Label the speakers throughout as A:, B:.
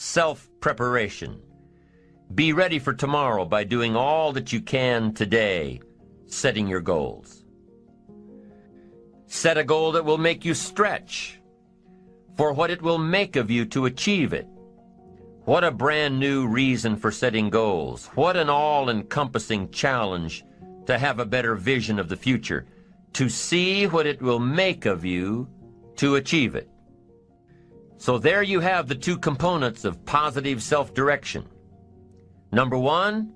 A: self-preparation. Be ready for tomorrow by doing all that you can today, setting your goals. Set a goal that will make you stretch for what it will make of you to achieve it. What a brand new reason for setting goals. What an all-encompassing challenge to have a better vision of the future, to see what it will make of you to achieve it. So there you have the two components of positive self-direction. Number one,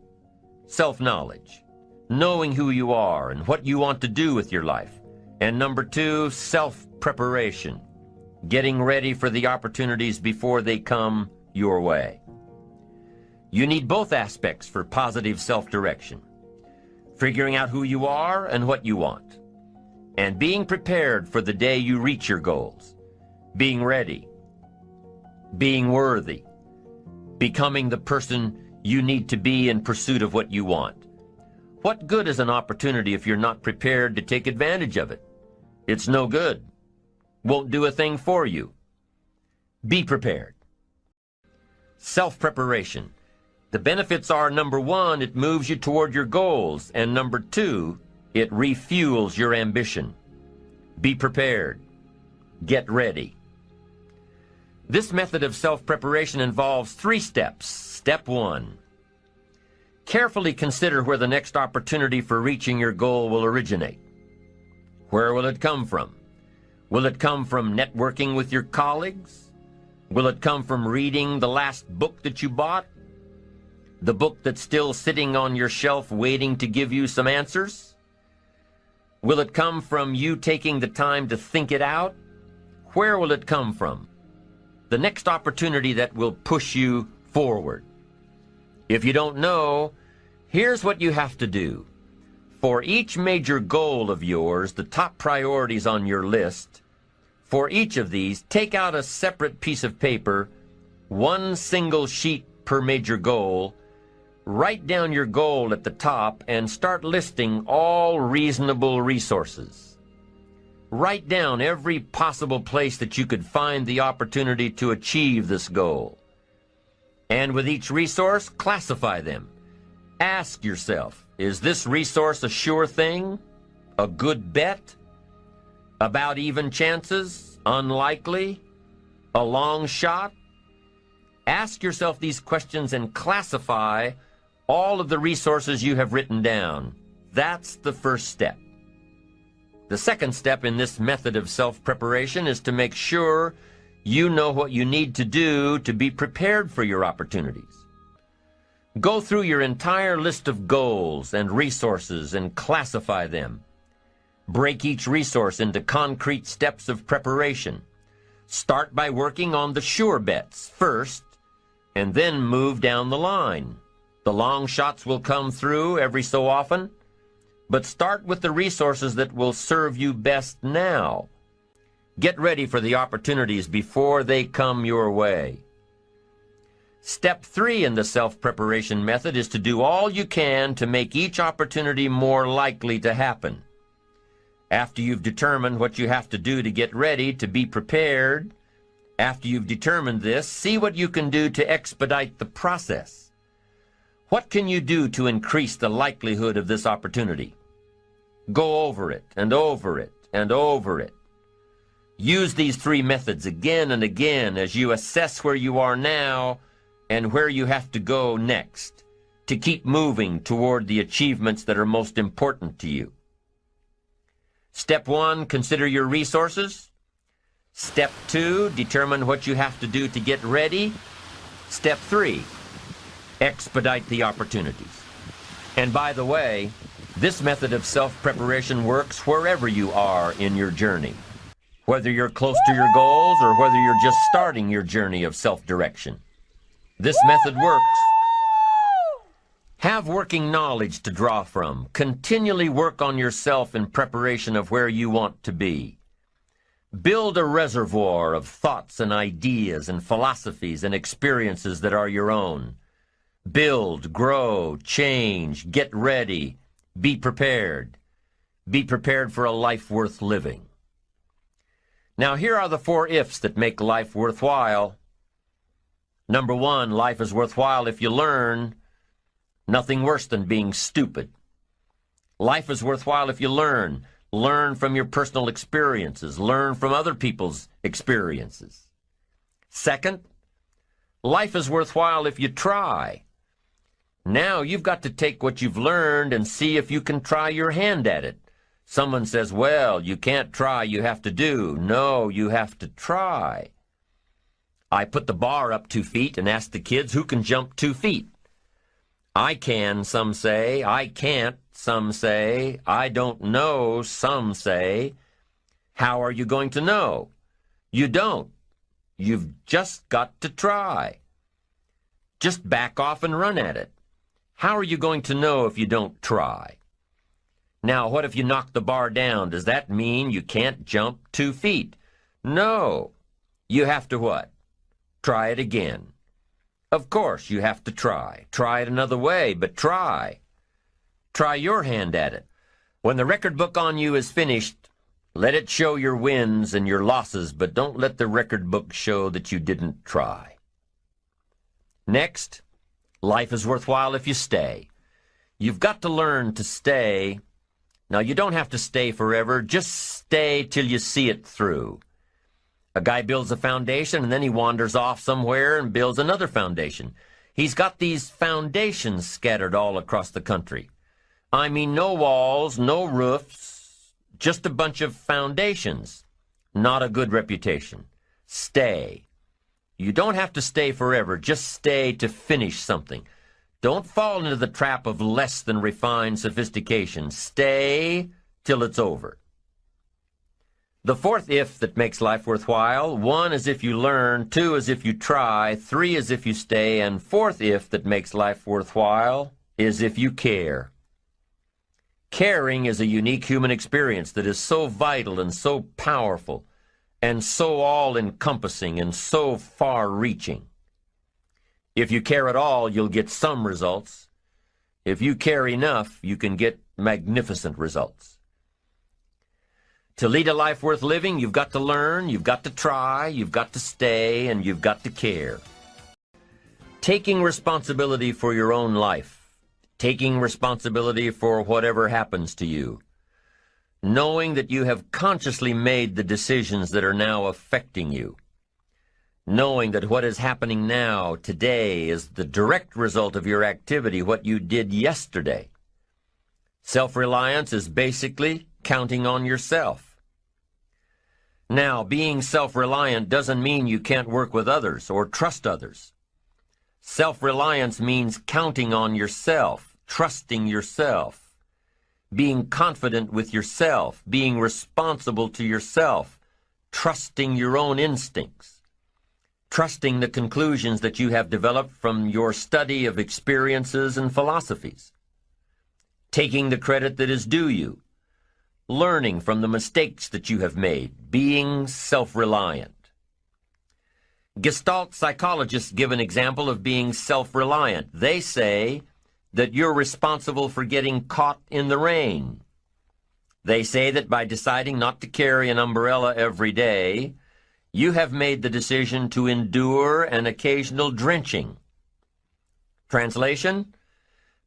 A: self-knowledge, knowing who you are and what you want to do with your life. And number two, self-preparation, getting ready for the opportunities before they come your way. You need both aspects for positive self-direction, figuring out who you are and what you want, and being prepared for the day you reach your goals, being ready, being worthy, becoming the person you need to be in pursuit of what you want. What good is an opportunity if you're not prepared to take advantage of it? It's no good. Won't do a thing for you. Be prepared. Self-preparation. The benefits are, number one, it moves you toward your goals, and number two, it refuels your ambition. Be prepared. Get ready. This method of self-preparation involves 3 steps. Step 1. Carefully consider where the next opportunity for reaching your goal will originate. Where will it come from? Will it come from networking with your colleagues? Will it come from reading the last book that you bought? The book that's still sitting on your shelf waiting to give you some answers? Will it come from you taking the time to think it out? Where will it come from? The next opportunity that will push you forward. If you don't know, here's what you have to do. For each major goal of yours, the top priorities on your list, for each of these, take out a separate piece of paper, 1 single sheet per major goal, write down your goal at the top, and start listing all reasonable resources. Write down every possible place that you could find the opportunity to achieve this goal. And with each resource, classify them. Ask yourself, is this resource a sure thing? A good bet? About even chances? Unlikely? A long shot? Ask yourself these questions and classify all of the resources you have written down. That's the first step. The second step in this method of self-preparation is to make sure you know what you need to do to be prepared for your opportunities. Go through your entire list of goals and resources and classify them. Break each resource into concrete steps of preparation. Start by working on the sure bets first, and then move down the line. The long shots will come through every so often, but start with the resources that will serve you best now. Get ready for the opportunities before they come your way. Step 3 in the self-preparation method is to do all you can to make each opportunity more likely to happen. After you've determined what you have to do to get ready, to be prepared, after you've determined this, see what you can do to expedite the process. What can you do to increase the likelihood of this opportunity? Go over it and over it and over it. Use these 3 methods again and again as you assess where you are now and where you have to go next to keep moving toward the achievements that are most important to you. Step 1, consider your resources. Step 2, determine what you have to do to get ready. Step 3, expedite the opportunities. And by the way, this method of self-preparation works wherever you are in your journey, whether you're close to your goals or whether you're just starting your journey of self-direction. This method works. Have working knowledge to draw from. Continually work on yourself in preparation of where you want to be. Build a reservoir of thoughts and ideas and philosophies and experiences that are your own. Build, grow, change, get ready. Be prepared. Be prepared for a life worth living. Now here are the 4 ifs that make life worthwhile. Number one, life is worthwhile if you learn. Nothing worse than being stupid. Life is worthwhile if you learn. Learn from your personal experiences. Learn from other people's experiences. Second, life is worthwhile if you try. Now you've got to take what you've learned and see if you can try your hand at it. Someone says, well, you can't try, you have to do. No, you have to try. I put the bar up 2 feet and asked the kids who can jump 2 feet. I can, some say. I can't, some say. I don't know, some say. How are you going to know? You don't. You've just got to try. Just back off and run at it. How are you going to know if you don't try? Now, what if you knock the bar down? Does that mean you can't jump 2 feet? No. You have to what? Try it again. Of course, you have to try. Try it another way, but try. Try your hand at it. When the record book on you is finished, let it show your wins and your losses, but don't let the record book show that you didn't try. Next, life is worthwhile if you stay. You've got to learn to stay. Now, you don't have to stay forever. Just stay till you see it through. A guy builds a foundation, and then he wanders off somewhere and builds another foundation. He's got these foundations scattered all across the country. I mean, no walls, no roofs, just a bunch of foundations. Not a good reputation. Stay. You don't have to stay forever. Just stay to finish something. Don't fall into the trap of less than refined sophistication. Stay till it's over. The fourth if that makes life worthwhile: 1 is if you learn, 2 is if you try, 3 is if you stay, and fourth if that makes life worthwhile is if you care. Caring is a unique human experience that is so vital and so powerful and so all-encompassing and so far-reaching. If you care at all, you'll get some results. If you care enough, you can get magnificent results. To lead a life worth living, you've got to learn, you've got to try, you've got to stay, and you've got to care. Taking responsibility for your own life, taking responsibility for whatever happens to you, knowing that you have consciously made the decisions that are now affecting you, knowing that what is happening now, today, is the direct result of your activity, what you did yesterday. Self-reliance is basically counting on yourself. Now, being self-reliant doesn't mean you can't work with others or trust others. Self-reliance means counting on yourself, trusting yourself, being confident with yourself, being responsible to yourself, trusting your own instincts, trusting the conclusions that you have developed from your study of experiences and philosophies, taking the credit that is due you, learning from the mistakes that you have made, being self-reliant. Gestalt psychologists give an example of being self-reliant. They say that you're responsible for getting caught in the rain. They say that by deciding not to carry an umbrella every day, you have made the decision to endure an occasional drenching. Translation: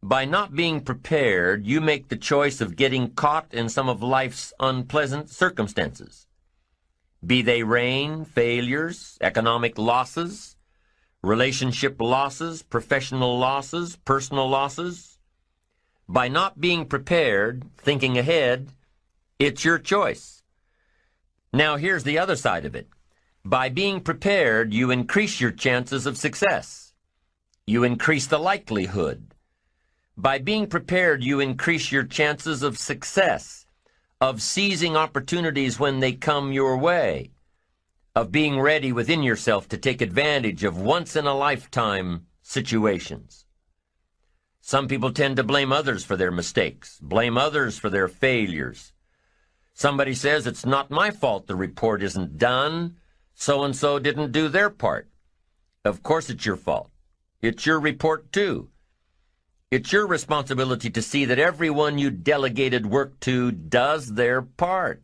A: by not being prepared, you make the choice of getting caught in some of life's unpleasant circumstances. Be they rain, failures, economic losses, relationship losses, professional losses, personal losses. By not being prepared, thinking ahead, it's your choice. Now here's the other side of it. By being prepared, you increase your chances of success. You increase the likelihood. By being prepared, you increase your chances of success, of seizing opportunities when they come your way, of being ready within yourself to take advantage of once-in-a-lifetime situations. Some people tend to blame others for their mistakes, blame others for their failures. Somebody says, it's not my fault the report isn't done, so-and-so didn't do their part. Of course it's your fault. It's your report too. It's your responsibility to see that everyone you delegated work to does their part.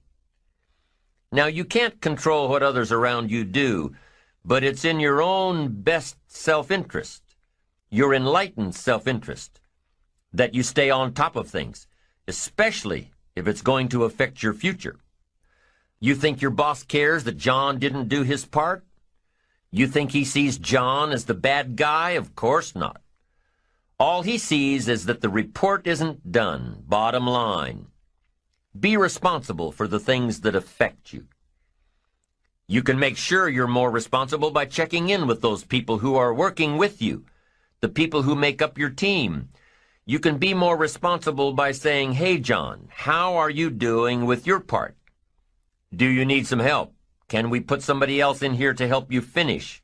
A: Now, you can't control what others around you do, but it's in your own best self-interest, your enlightened self-interest, that you stay on top of things, especially if it's going to affect your future. You think your boss cares that John didn't do his part? You think he sees John as the bad guy? Of course not. All he sees is that the report isn't done, bottom line. Be responsible for the things that affect you. You can make sure you're more responsible by checking in with those people who are working with you, the people who make up your team. You can be more responsible by saying, "Hey, John, how are you doing with your part? Do you need some help? Can we put somebody else in here to help you finish?"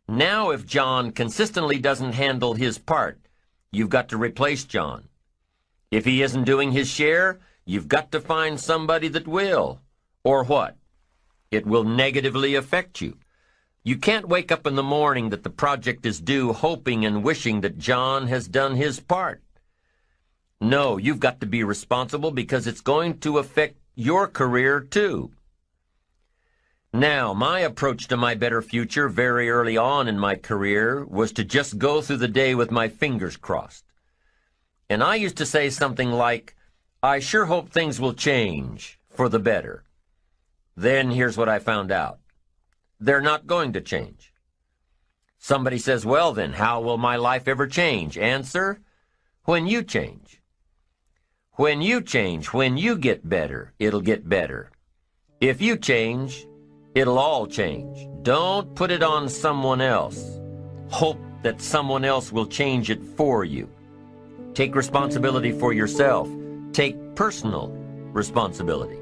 A: Now, if John consistently doesn't handle his part, you've got to replace John. If he isn't doing his share, you've got to find somebody that will. Or what? It will negatively affect you. You can't wake up in the morning that the project is due hoping and wishing that John has done his part. No, you've got to be responsible because it's going to affect your career too. Now, my approach to my better future very early on in my career was to just go through the day with my fingers crossed. And I used to say something like, "I sure hope things will change for the better." Then here's what I found out. They're not going to change. Somebody says, "Well then, how will my life ever change?" Answer, when you change. When you change, when you get better, it'll get better. If you change, it'll all change. Don't put it on someone else. Hope that someone else will change it for you. Take responsibility for yourself. Take personal responsibility.